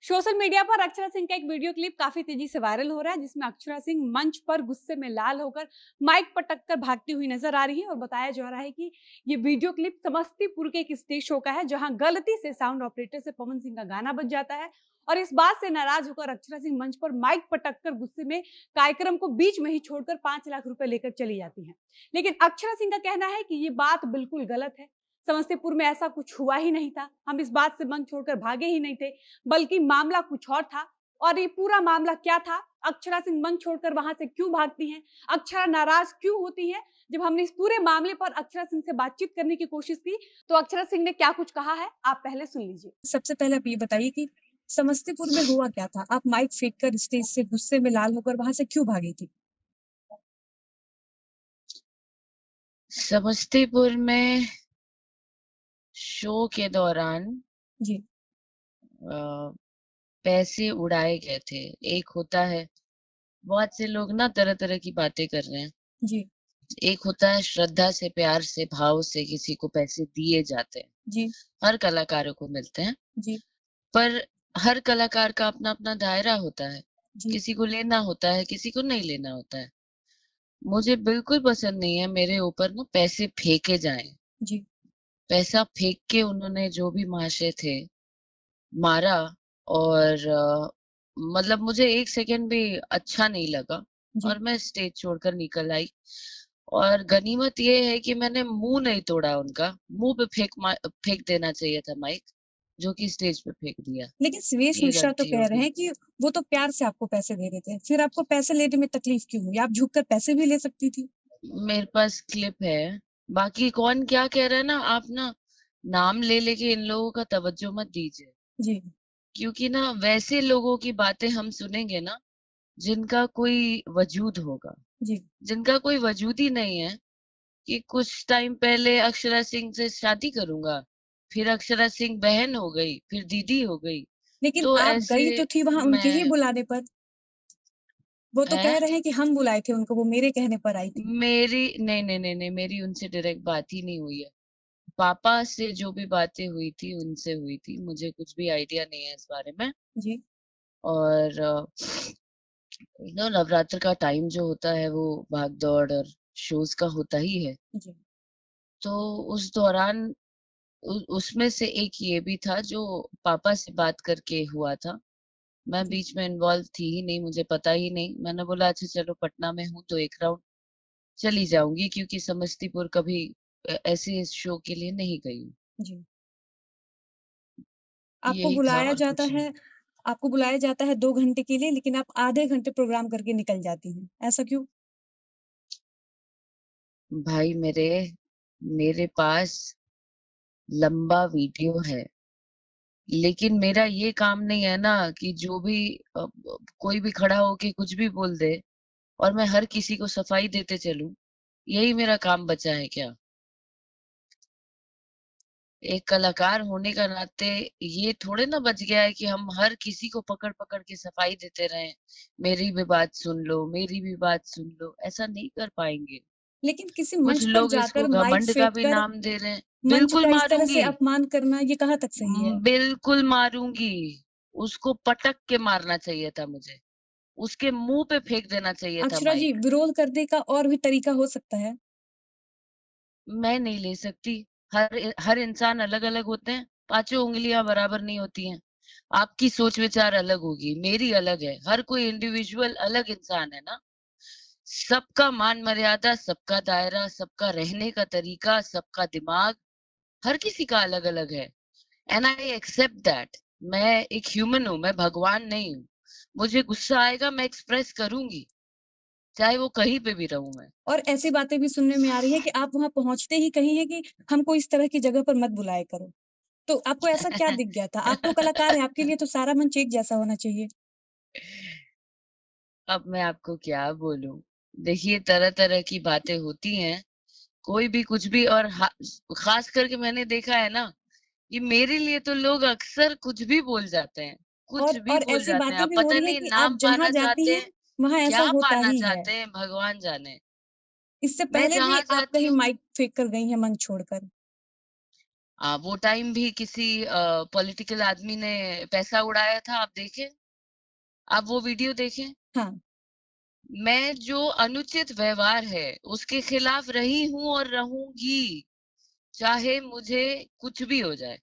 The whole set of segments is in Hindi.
सोशल मीडिया पर अक्षरा सिंह का एक वीडियो क्लिप काफी तेजी से वायरल हो रहा है, जिसमें अक्षरा सिंह मंच पर गुस्से में लाल होकर माइक पटक कर भागती हुई नजर आ रही है। और बताया जा रहा है कि ये वीडियो क्लिप समस्तीपुर के एक स्टेज शो का है, जहां गलती से साउंड ऑपरेटर से पवन सिंह का गाना बज जाता है। और इस बात से नाराज होकर अक्षरा सिंह मंच पर माइक पटक कर गुस्से में कार्यक्रम को बीच में ही छोड़कर 5 लाख रुपए लेकर चली जाती हैं। लेकिन अक्षरा सिंह का कहना है कि ये बात बिल्कुल गलत है। समस्तीपुर में ऐसा कुछ हुआ ही नहीं था, हम इस बात से मंच छोड़कर भागे ही नहीं थे, बल्कि मामला कुछ और था। और ये पूरा मामला क्या था, अक्षरा सिंह मंच छोड़कर वहां से क्यों भागती हैं, अक्षरा नाराज क्यों होती है। जब हमने इस पूरे मामले पर अक्षरा सिंह से बातचीत करने की कोशिश की, तो अक्षरा सिंह ने क्या कुछ कहा है, आप पहले सुन लीजिए। सबसे पहले आप ये बताइए कि समस्तीपुर में हुआ क्या था? आप माइक फेंक कर स्टेज से गुस्से में लाल होकर वहां से क्यों भागी थी? समस्तीपुर में शो के दौरान जी, पैसे उड़ाए गए थे। एक होता है, बहुत से लोग ना तरह तरह की बातें कर रहे हैं। जी, एक होता है श्रद्धा से, प्यार से, भाव से किसी को पैसे दिए जाते हैं। जी, हर कलाकारों को मिलते हैं, जी, पर हर कलाकार का अपना अपना दायरा होता है। जी, किसी को लेना होता है, किसी को नहीं लेना होता है। मुझे बिल्कुल पसंद नहीं है मेरे ऊपर ना पैसे फेंके जाएं। जी, पैसा फेंक के उन्होंने जो भी महाशय थे मारा, और मतलब मुझे 1 सेकंड भी अच्छा नहीं लगा जी। और मैं स्टेज छोड़कर निकल आई। और गनीमत ये है कि मैंने मुँह नहीं तोड़ा उनका, मुँह पे फेंक देना चाहिए था माइक, जो कि स्टेज पे फेंक दिया। लेकिन सुरेश ये मिश्रा तो गलती कह हो रहे गई। हैं कि वो तो प्यार से आपको पैसे दे रहे थे, फिर आपको पैसे लेने में तकलीफ क्यों हुई? आप झुककर पैसे भी ले सकती थी। मेरे पास क्लिप है, बाकी कौन क्या कह रहा है ना, आप ना नाम ले लेके इन लोगों का तवज्जो मत दीजिए। जी, क्योंकि ना वैसे लोगों की बातें हम सुनेंगे ना, जिनका कोई वजूद होगा, जी। जिनका कोई वजूद ही नहीं है। कि कुछ टाइम पहले अक्षरा सिंह से शादी करूँगा, फिर अक्षरा सिंह बहन हो गई, फिर दीदी हो गई। लेकिन तो आप ऐसे गई तो थी वहां उनके ही मैं बुलाने पर। वो तो कह हैं? रहे हैं कि हम बुलाए थे उनको, वो मेरे कहने पर आई थी। मेरी नहीं, नहीं, नहीं, नहीं, मेरी उनसे डायरेक्ट बात ही नहीं हुई है। पापा से जो भी बातें हुई थी, उनसे हुई थी। मुझे कुछ भी आइडिया नहीं है इस बारे में। जी, और नवरात्र का टाइम जो होता है वो भाग-दौड़ और शोज़ का होता ही है। जी, तो उस दौरान उसमें से एक ये भी था जो पापा से बात करके हुआ था। मैं जी। बीच में इन्वॉल्व थी ही नहीं, मुझे पता ही नहीं। मैंने बोला अच्छा चलो पटना में हूँ तो 1 राउंड चली जाऊँगी, क्योंकि समस्तीपुर कभी ऐसे शो के लिए नहीं गई हूँ। जी। यही था और कुछ नहीं। आपको बुलाया जाता है 2 घंटे के लिए, लेकिन आप आधे घंटे प्रोग्राम करके निकल जाती हैं। ऐसा क्यों? भाई मेरे पास लंबा वीडियो है, लेकिन मेरा ये काम नहीं है ना कि जो भी कोई भी खड़ा होके कुछ भी बोल दे और मैं हर किसी को सफाई देते चलूँ। यही मेरा काम बचा है क्या? एक कलाकार होने का नाते ये थोड़े ना बच गया है कि हम हर किसी को पकड़-पकड़ के सफाई देते रहें। मेरी भी बात सुन लो, मेरी भी बात सुन लो, ऐसा नहीं कर पाएँगे। लेकिन किसी कुछ मंच पर लोग इसको जाकर माइक घमंड का फेंक भी कर नाम दे रहे हैं। मंच बिल्कुल का इस तरह से मारूँगी, अपमान करना, ये कहाँ तक सही है? बिल्कुल मारूँगी। उसको पटक के मारना चाहिए था मुझे। उसके मुँह पे फेंक देना चाहिए था अक्षरा जी, माइक। विरोध करने का और भी तरीका हो सकता है। मैं नहीं ले सकती। हर इंसान अलग-अलग होते हैं, पाँचों उँगलियाँ बराबर नहीं होती हैं। आपकी सोच विचार अलग होगी, मेरी अलग है। हर कोई इंडिविजुअल अलग इंसान है ना। सबका मान मर्यादा, सबका दायरा, सबका रहने का तरीका, सबका दिमाग, हर किसी का अलग-अलग है। And I accept that. मैं एक ह्यूमन हूँ, मैं भगवान नहीं हूँ। मुझे गुस्सा आएगा, मैं एक्सप्रेस करूँगी, चाहे वो कहीं पे भी रहूँ मैं। और ऐसी बातें भी सुनने में आ रही है कि आप वहाँ पहुँचते ही कही हैं कि हमको इस तरह की जगह पर मत बुलाया करो। तो आपको ऐसा क्या दिख गया था? आप तो कलाकार हैं, आपके लिए तो सारा मंच एक जैसा होना चाहिए। अब मैं आपको क्या बोलूँ? देखिए तरह-तरह की बातें होती हैं, कोई भी कुछ भी। और ख़ास करके मैंने देखा है ना, कि मेरे लिए तो लोग अक्सर कुछ भी बोल जाते हैं, कुछ भी और बोल ऐसी जाते हैं। बातें अब भी हो पता रही है नहीं कि आप नाम जहाँ पाना जाती चाहते हैं, हैं, वहाँ ऐसा क्या होता पाना ही है। चाहते हैं भगवान जाने। इससे मैं पहले भी जहाँ आप जाती कहीं हूँ माइक फेंक कर गई हैं मंच छोड़कर। वो टाइम भी किसी पॉलिटिकल आदमी ने पैसा उड़ाया था, आप देखें, आप वो वीडियो देखें। हाँ, मैं जो अनुचित व्यवहार है उसके खिलाफ रही हूँ और रहूंगी, चाहे मुझे कुछ भी हो जाए,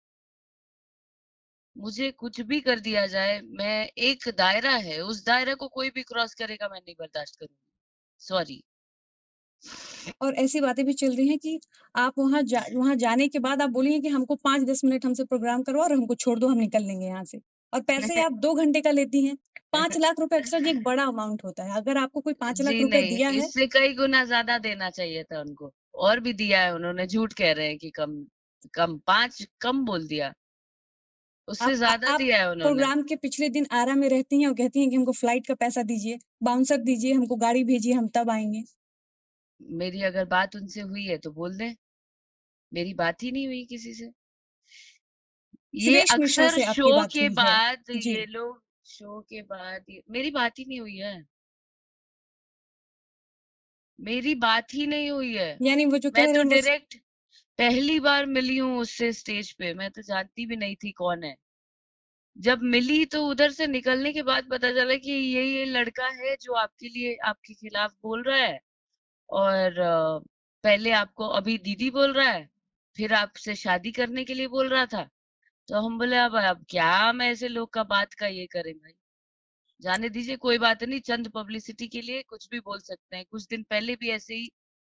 मुझे कुछ भी कर दिया जाए। मैं एक दायरा है, उस दायरा को कोई भी क्रॉस करेगा, मैं नहीं बर्दाश्त करूंगी। सॉरी। और ऐसी बातें भी चल रही हैं कि आप वहाँ जाने के बाद आप बोली हैं कि हमको 5-10 मिनट हमसे प्रोग्राम करवाओ और हमको छोड़ दो, हम निकल लेंगे यहाँ से। और पैसे आप 2 घंटे का लेती हैं। 5 लाख रुपए अक्सर जी एक बड़ा अमाउंट होता है। अगर आपको कोई 5 लाख जी रुपए नहीं, दिया है, इससे कई गुना ज्यादा देना चाहिए था उनको, और भी दिया है उन्होंने। झूठ कह रहे हैं कि कम, कम 5 कम बोल दिया, उससे ज्यादा आप दिया है उन्होंने। प्रोग्राम के पिछले दिन आरा में रहती हैं और कहती हैं कि हमको फ्लाइट का पैसा दीजिए, बाउंसर दीजिए, हमको गाड़ी भेजिए, हम तब आएँगे। मेरी अगर बात उनसे हुई है तो बोल दें, मेरी बात ही नहीं हुई किसी से। ये सुरेश मिश्रा अक्सर से शो आपकी बात के हुई है। बाद जी। ये लोग, शो के बाद मेरी बात ही नहीं हुई है, मेरी बात ही नहीं हुई है। यानी वो जो मैं कह रहे तो हैं वो डायरेक्ट पहली बार मिली हूँ उससे स्टेज पे, मैं तो जानती भी नहीं थी कौन है। जब मिली तो उधर से निकलने के बाद पता चला कि ये लड़का है जो आपके लिए, आपके खिलाफ बोल रहा है। और पहले आपको अभी दीदी बोल रहा है, फिर आपसे शादी करने के लिए बोल रहा था। तो हम बोले अब क्या हम ऐसे लोग का बात का ये करें भाई, जाने दीजिए, कोई बात नहीं, चंद पब्लिसिटी के लिए कुछ भी बोल सकते हैं। कुछ दिन पहले भी ऐसे ही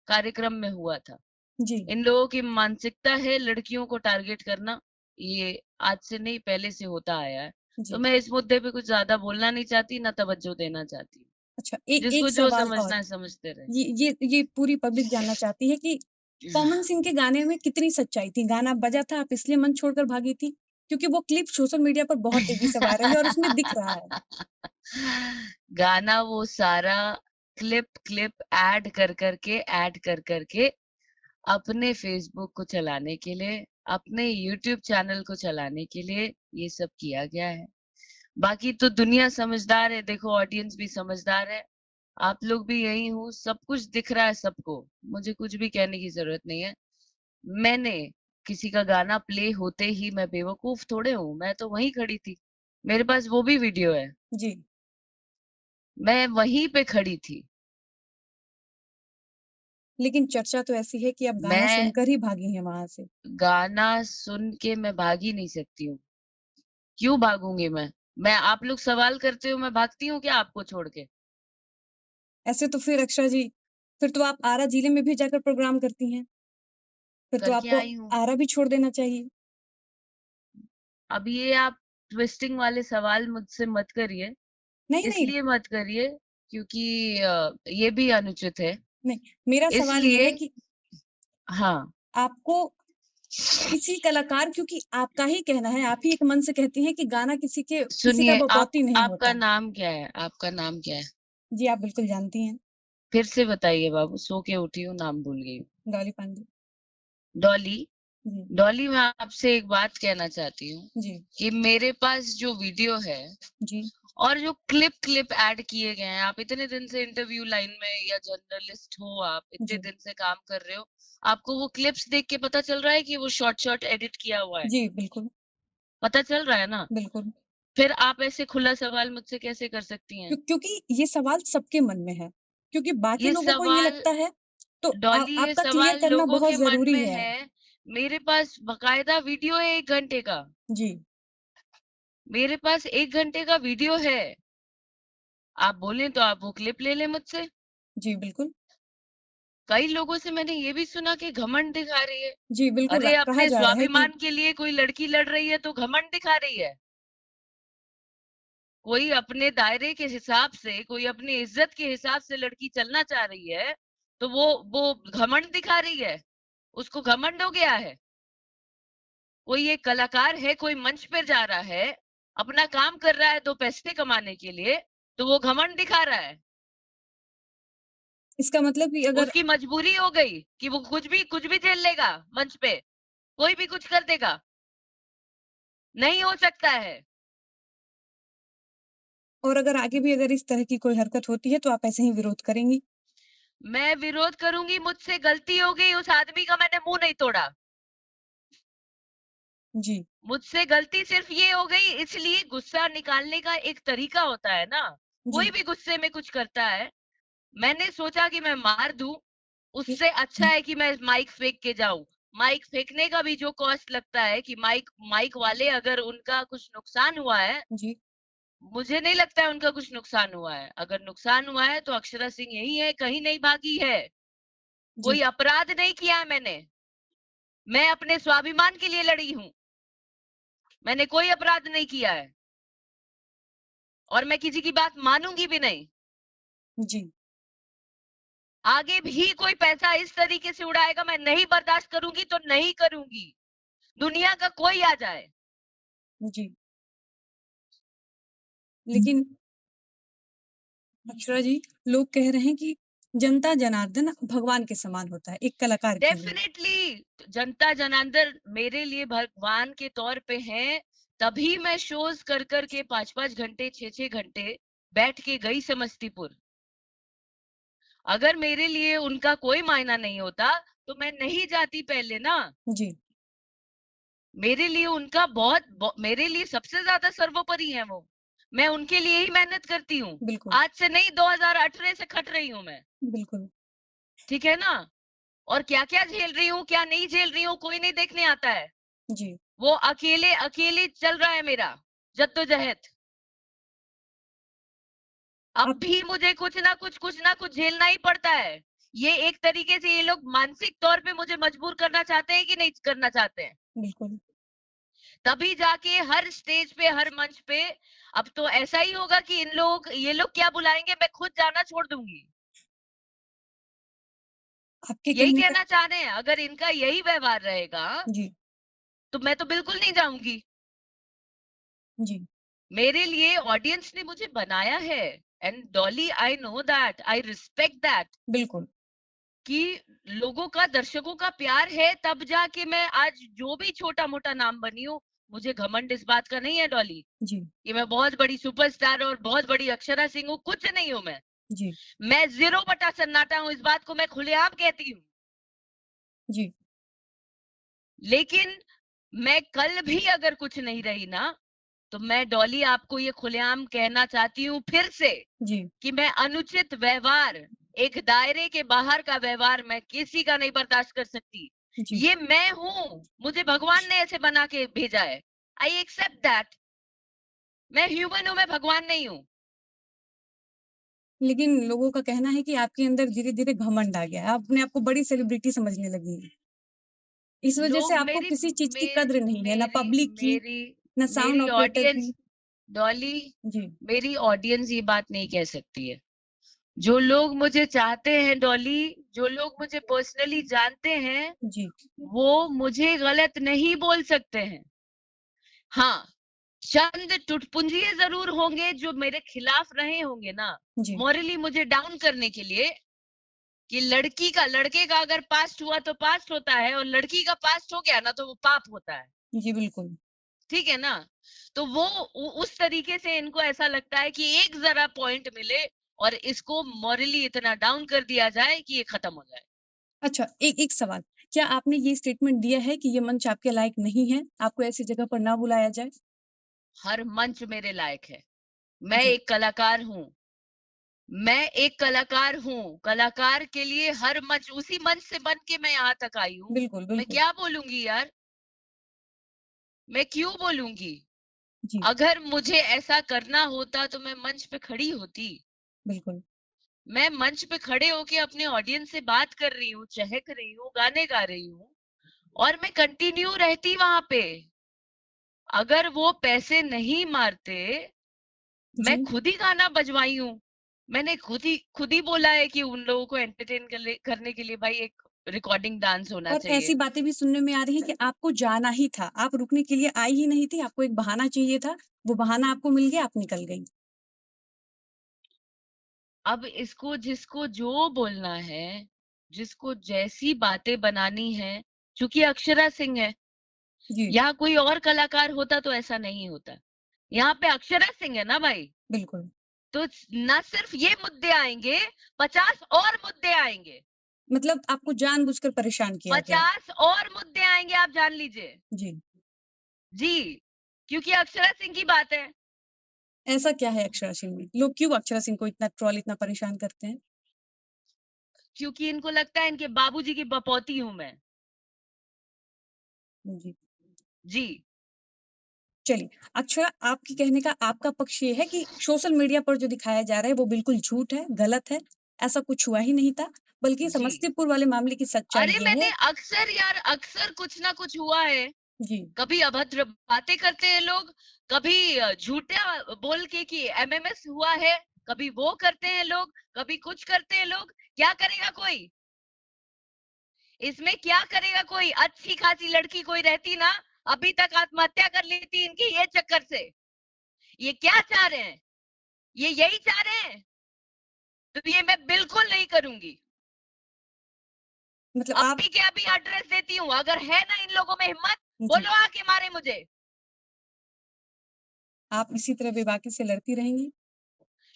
कार्यक्रम में हुआ था। जी, इन लोगों की मानसिकता है लड़कियों को टारगेट करना, ये आज से नहीं पहले से होता आया है। तो जी। मैं इस मुद्दे पे कुछ ज्यादा बोलना नहीं चाहती, ना तवज्जो देना चाहती हूँ। अच्छा, जिसको एक जो सवाल और। समझना है समझते रहे। ये पूरी पब्लिक जानना चाहती है कि पवन सिंह के गाने में कितनी सच्चाई थी? गाना बजा था, आप इसलिए मंच छोड़कर भागी थी? क्योंकि वो क्लिप सोशल मीडिया पर बहुत तेज़ी से वायरल है और उसमें दिख रहा है। गाना वो सारा क्लिप क्लिप ऐड कर करके अपने फेसबुक को चलाने के लिए, अपने यूट्यूब चैनल को चलाने के लिए ये सब किया गया है। बाकी तो दुनिया समझदार है, देखो ऑडियंस भी समझदार है, आप लोग भी यही हो, सब कुछ दिख रहा है सबको। मुझे कुछ भी कहने की जरूरत नहीं है। मैंने किसी का गाना प्ले होते ही, मैं बेवकूफ थोड़े हूँ, मैं तो वहीं खड़ी थी, मेरे पास वो भी वीडियो है, जी, मैं वहीं पे खड़ी थी। लेकिन चर्चा तो ऐसी है कि आप गाना मैं सुनकर ही भागी हैं वहाँ से। गाना सुन के मैं भाग ही नहीं सकती हूँ। क्यों भागूंगी मैं आप लोग सवाल करते हो, मैं भागती हूँ क्या आपको छोड़ के? ऐसे तो फिर अक्षरा जी, फिर तो आप आरा जिले में भी जाकर प्रोग्राम करती हैं। फिर तो करके आपको आई हूँ। आरा भी छोड़ देना चाहिए। अब ये आप ट्विस्टिंग वाले सवाल मुझसे मत करिए, नहीं, नहीं, इसलिए मत करिए क्योंकि ये भी अनुचित है। नहीं। मेरा सवाल ये इसलिए है कि हाँ, आपको किसी कलाकार, क्योंकि आपका ही कहना है, आप ही एक मन से कहती हैं कि गाना किसी का सुनिए, आप बकौती नहीं आपका होता। नाम क्या है? आपका नाम क्या है? जी, आप बिल्कुल जानती हैं, फिर से बताइए बाबू, सो के उठी हूँ, नाम भूल गई हूँ। डॉली पांडे। डॉली। जी, डॉली, मैं आपसे एक बात कहना चाहती हूँ जी, कि मेरे पास जो वीडियो है जी, और जो क्लिप क्लिप ऐड किए गए हैं, आप इतने दिन से इंटरव्यू लाइन में या जर्नलिस्ट हो, आप इतने जी, दिन से काम कर रहे हो, आपको वो क्लिप्स देख के पता चल रहा है कि वो शॉर्ट शॉर्ट एडिट किया हुआ है? जी, बिल्कुल, पता चल रहा है ना? बिल्कुल। फिर आप ऐसे खुला सवाल मुझसे कैसे कर सकती हैं? क्योंकि ये सवाल सबके मन में है, क्योंकि बाकी ये लोगों को ये सवाल, लगता है, तो डॉली, ये आपका क्लियर सवाल करना लोगों बहुत के मन ज़रूरी में है। है। मेरे पास बकायदा वीडियो है 1 घंटे का, जी, मेरे पास 1 घंटे का वीडियो है। आप बोलें तो आप वो क्लिप ले लें मुझसे। जी, बिल्कुल। कई लोगों से मैंने ये भी सुना कि घमंड दिखा रही है। जी, बिल्कुल, अरे कहा अपने जा रहा है कि स्वाभिमान के लिए कोई लड़की लड़ रही है तो घमंड दिखा रही है। कोई अपने दायरे के हिसाब से, कोई अपनी इज्जत के हिसाब से लड़की चलना चाह रही है तो वो घमंड दिखा रही है, उसको घमंड हो गया है। कोई एक कलाकार है, कोई मंच पर जा रहा है, अपना काम कर रहा है 2 पैसे कमाने के लिए, तो वो घमंड दिखा रहा है। इसका मतलब कि अगर उसकी मजबूरी हो गई कि वो कुछ भी झेल लेगा मंच पे, कोई भी कुछ कर देगा। नहीं हो सकता है। और अगर आगे भी अगर इस तरह की कोई हरकत होती है, तो आप ऐसे ही विरोध करेंगी? मैं विरोध करूंगी, मुझसे गलती हो गई, उस आदमी का मैंने मुंह नहीं तोड़ा। जी, मुझसे गलती सिर्फ ये हो गई, इसलिए गुस्सा निकालने का एक तरीका होता है ना। कोई जी, भी गुस्से में कुछ करता है, मैंने सोचा कि मैं मार दूं, ये उससे अच्छा है कि मैं माइक फेंक के जाऊं। माइक फेंकने का भी जो कॉस्ट लगता है कि माइक माइक वाले अगर उनका कुछ नुकसान हुआ है, जी, मुझे नहीं लगता है उनका कुछ नुकसान हुआ है। अगर नुकसान हुआ है तो अक्षरा सिंह यही है, कहीं नहीं भागी है। जी, कोई अपराध नहीं किया है मैंने। मैं अपने स्वाभिमान के लिए लड़ी हूँ। मैंने कोई अपराध नहीं किया है और मैं किसी की बात मानूंगी भी नहीं। जी, आगे भी कोई पैसा इस तरीके से उड़ाएगा, मैं नहीं बर्दाश्त करूंगी तो नहीं करूंगी। दुनिया का कोई आ जाए। जी। लेकिन अक्षरा जी, लोग कह रहे हैं कि जनता जनार्दन भगवान के समान होता है, एक कलाकार के लिए। डेफिनेटली जनता जनार्दन मेरे लिए भगवान के तौर पे हैं। तभी मैं शोज कर कर के 5-5 घंटे 6-6 घंटे बैठ के गई समस्तीपुर। अगर मेरे लिए उनका कोई मायना नहीं होता तो मैं नहीं जाती पहले ना। जी, मेरे लिए उनका मेरे लिए सबसे ज्यादा सर्वोपरि है वो। मैं उनके लिए ही मेहनत करती हूँ। बिल्कुल, आज से नहीं, 2018 से खट रही हूँ मैं। बिल्कुल। ठीक है ना। और क्या क्या झेल रही हूँ, क्या नहीं झेल रही हूँ, कोई नहीं देखने आता है। जी, वो अकेले अकेले चल रहा है मेरा जद्दोजहद। अब आप भी मुझे कुछ ना कुछ झेलना ही पड़ता है। ये एक तरीके से ये लोग मानसिक तौर पे मुझे मजबूर करना चाहते हैं कि नहीं करना चाहते हैं। बिल्कुल, तभी जाके हर स्टेज पे, हर मंच पे अब तो ऐसा ही होगा कि ये लोग क्या बुलाएंगे, मैं खुद जाना छोड़ दूंगी। आपके यही कहने का कहना चाह रहे हैं, अगर इनका यही व्यवहार रहेगा जी, तो मैं तो बिल्कुल नहीं जाऊंगी। जी, मेरे लिए ऑडियंस ने मुझे बनाया है। And Dolly, I know that, I respect that बिल्कुल, कि लोगों का, दर्शकों का प्यार है, तब जाके मैं आज जो भी छोटा मोटा नाम बनी हूँ। मुझे घमंड इस बात का नहीं है डॉली जी, कि मैं बहुत बड़ी सुपरस्टार और बहुत बड़ी अक्षरा सिंह हूँ, कुछ नहीं हूँ मैं। जी, मैं 0/सन्नाटा हूँ, इस बात को मैं खुलेआम कहती हूँ। जी, लेकिन मैं कल भी अगर कुछ नहीं रही ना, तो मैं डॉली आपको ये खुलेआम कहना चाहती हूँ फिर से जी, कि मैं अनुचित व्यवहार, एक दायरे के बाहर का व्यवहार मैं किसी का नहीं बर्दाश्त कर सकती। जी। ये मैं हूँ, मुझे भगवान ने ऐसे बना के भेजा है। I accept that. मैं ह्यूमन हूँ, मैं भगवान नहीं हूँ। लेकिन लोगों का कहना है कि आपके अंदर धीरे-धीरे घमंड आ गया है, आप अपने आप को बड़ी सेलिब्रिटी समझने लगी हैं। इस वजह से लोग आपको मेरी किसी चीज़ की मेरी कद्र नहीं है, ना मेरी पब्लिक की, मेरी ना साउंड मेरी ऑपरेटर ऑडियंस, की। डॉली, जी, मेरी ऑडियंस ये बात नहीं कह सकती है। जो लोग मुझे चाहते हैं डॉली, जो लोग मुझे पर्सनली जानते हैं, जी, वो मुझे गलत नहीं बोल सकते हैं। हाँ, चंद टुटपुंजिये जरूर होंगे जो मेरे खिलाफ रहे होंगे ना, जी, मॉरली मुझे डाउन करने के लिए, कि लड़के का अगर पास्ट हुआ तो पास्ट होता है और लड़की का पास्ट हो गया ना तो वो पाप होता है। जी, बिल्कुल। ठीक है ना। तो वो उस तरीके से इनको ऐसा लगता है कि एक जरा पॉइंट मिले और इसको मॉरली इतना डाउन कर दिया जाए कि ये खत्म हो जाए। अच्छा, एक एक सवाल, क्या आपने ये स्टेटमेंट दिया है कि ये मंच आपके लायक नहीं है, आपको ऐसी जगह पर ना बुलाया जाए? हर मंच मेरे लायक है। मैं जी, एक कलाकार हूँ। मैं एक कलाकार हूँ। कलाकार के लिए हर मंच, उसी मंच से बन के मैं यहाँ तक आई हूँ। बिल्कुल, मैं बिल्कुल। क्या बोलूंगी यार, मैं क्यों बोलूंगी। जी, अगर मुझे ऐसा करना होता तो मैं मंच पे खड़ी होती। बिल्कुल। मैं मंच पे खड़े होके अपने ऑडियंस से बात कर रही हूँ, चहक रही हूँ, गाने गा रही हूँ और मैं कंटिन्यू रहती वहां पे। अगर वो पैसे नहीं मारते, मैं जी, खुद ही गाना बजवाई हूँ। मैंने खुद ही बोला है कि उन लोगों को एंटरटेन करने के लिए भाई एक रिकॉर्डिंग डांस होना और चाहिए। ऐसी बातें भी सुनने में आ रही हैं कि आपको जाना ही था, आप रुकने के लिए आई ही नहीं थी, आपको एक बहाना चाहिए था, वो बहाना आपको मिल गया, आप निकल गई। अब इसको जिसको जो बोलना है, जिसको जैसी बातें बनानी है, चूंकि अक्षरा सिंह है, जी, यहाँ कोई और कलाकार होता तो ऐसा नहीं होता। यहाँ पे अक्षरा सिंह है ना भाई। बिल्कुल। तो ना सिर्फ ये मुद्दे आएंगे, 50 और मुद्दे आएंगे। मतलब आपको जानबूझकर परेशान किया गया है। 50 और मुद्दे आएंगे, आप जान लीजिए। जी, जी, क्योंकि अक्षरा सिंह की बात है। ऐसा क्या है अक्षरा सिंह में? लोग क्यों अक्षरा सिंह को इतना ट्रोल, इतना परेशान करते हैं? क्योंकि इनको लगता है इनके बाबूजी की बपौती हूँ मैं। जी। जी। चलिए, अक्षरा, आपके कहने का आपका पक्ष ये है कि सोशल मीडिया पर जो दिखाया जा रहा है वो बिल्कुल झूठ है, गलत है, ऐसा कुछ हुआ ही नहीं था, बल्कि जी। समस्तीपुर वाले मामले की सच्चाई अरे ये मैंने है। अक्सर यार अक्सर कुछ ना कुछ हुआ है। जी, कभी अभद्र बातें करते हैं लोग, कभी झूठा बोल के कि एमएमएस हुआ है, कभी वो करते हैं लोग, कभी कुछ करते हैं लोग। क्या करेगा कोई? इसमें क्या करेगा कोई? अच्छी खासी लड़की कोई रहती ना, अभी तक आत्महत्या कर लेती इनके ये चक्कर से। ये क्या चाह रहे हैं? ये यही चाह रहे हैं? तो ये मैं बिल्कुल नहीं करूंगी। मतलब अभी के अभी एड्रेस देती हूँ, अगर है ना इन लोगों में हिम्मत, जी, बोलो आके मारे मुझे। आप इसी तरह बेबाकी से लड़ती रहेंगी?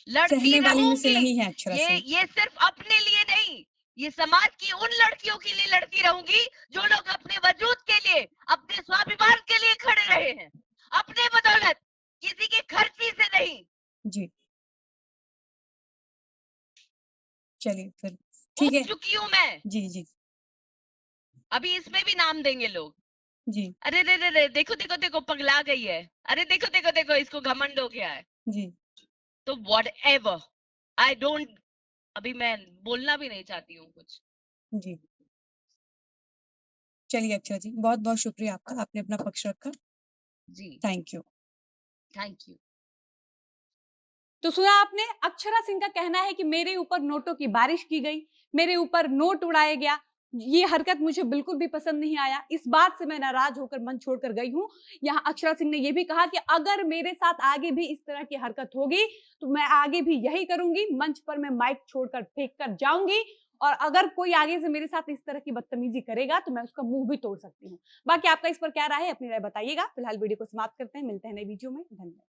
लड़ती सहने वाली में से रहूंगी। नहीं है अक्षरा सिंह। ये सिर्फ अपने लिए नहीं, ये समाज की उन लड़कियों के लिए लड़ती रहूंगी जो लोग अपने वजूद के लिए, अपने स्वाभिमान के लिए खड़े रहे हैं, अपने बदौलत, किसी की खर्ची से नहीं। जी, चलिए फिर ठीक उब है। चुकी हूं मैं। जी, जी, अभी इसमें भी नाम देंगे लोग। जी, अरे रे रे रे, देखो देखो देखो पगला गई है। अरे देखो देखो देखो इसको घमंड हो गया है। जी, तो वॉट एवर, आई डोंट, अभी मैं बोलना भी नहीं चाहती हूँ कुछ। जी। चलिए अक्षरा जी, बहुत-बहुत शुक्रिया आपका, आपने अपना पक्ष रखा। जी। Thank you. Thank you. तो सुना आपने, अक्षरा सिंह का कहना है कि मेरे ऊपर नोटों की बारिश की गई, मेरे ऊपर नोट उड़ाया गया, ये हरकत मुझे बिल्कुल भी पसंद नहीं आया, इस बात से मैं नाराज होकर मंच छोड़कर गई हूँ। यहाँ अक्षरा सिंह ने यह भी कहा कि अगर मेरे साथ आगे भी इस तरह की हरकत होगी तो मैं आगे भी यही करूंगी, मंच पर मैं माइक छोड़कर फेंक कर जाऊंगी, और अगर कोई आगे से मेरे साथ इस तरह की बदतमीजी करेगा तो मैं उसका मुंह भी तोड़ सकती हूँ। बाकी आपका इस पर क्या राय है, अपनी राय बताइएगा। फिलहाल वीडियो को समाप्त करते हैं, मिलते हैं नई वीडियो में। धन्यवाद।